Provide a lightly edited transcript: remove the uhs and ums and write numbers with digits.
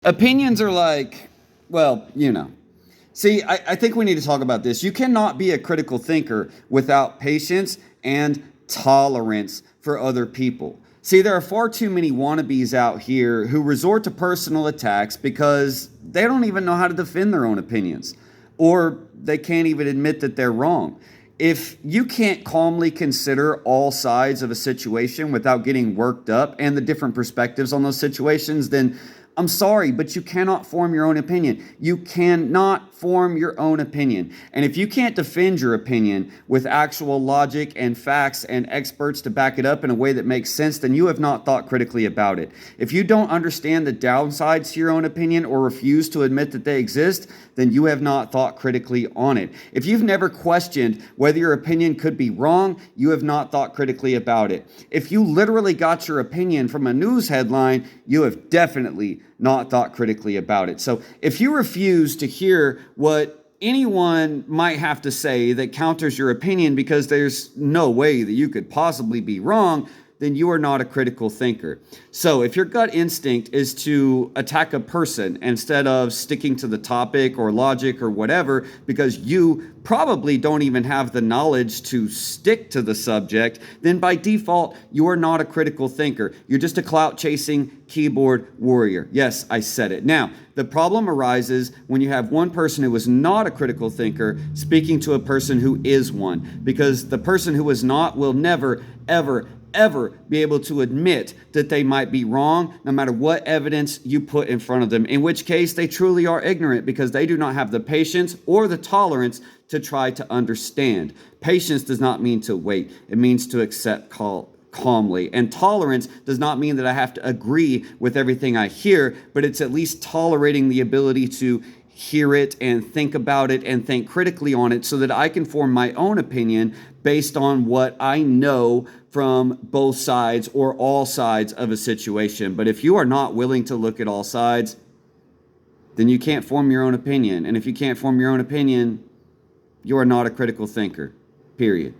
Opinions are like, well, you know. See, I think we need to talk about this. You cannot be a critical thinker without patience and tolerance for other people. See, there are far too many wannabes out here who resort to personal attacks because they don't even know how to defend their own opinions, or they can't even admit that they're wrong. If you can't calmly consider all sides of a situation without getting worked up and the different perspectives on those situations, then I'm sorry, but you cannot form your own opinion. You cannot form your own opinion. And if you can't defend your opinion with actual logic and facts and experts to back it up in a way that makes sense, then you have not thought critically about it. If you don't understand the downsides to your own opinion or refuse to admit that they exist, then you have not thought critically on it. If you've never questioned whether your opinion could be wrong, you have not thought critically about it. If you literally got your opinion from a news headline, you have definitely not thought critically about it. So if you refuse to hear what anyone might have to say that counters your opinion because there's no way that you could possibly be wrong, then you are not a critical thinker. So if your gut instinct is to attack a person instead of sticking to the topic or logic or whatever, because you probably don't even have the knowledge to stick to the subject, then by default, you are not a critical thinker. You're just a clout-chasing keyboard warrior. Yes, I said it. Now, the problem arises when you have one person who is not a critical thinker speaking to a person who is one, because the person who is not will never, ever be able to admit that they might be wrong, no matter what evidence you put in front of them, in which case they truly are ignorant because they do not have the patience or the tolerance to try to understand. Patience does not mean to wait. It means to accept calmly. And tolerance does not mean that I have to agree with everything I hear, but it's at least tolerating the ability to hear it and think about it and think critically on it so that I can form my own opinion based on what I know from both sides or all sides of a situation. But if you are not willing to look at all sides, then you can't form your own opinion. And if you can't form your own opinion, you are not a critical thinker, period.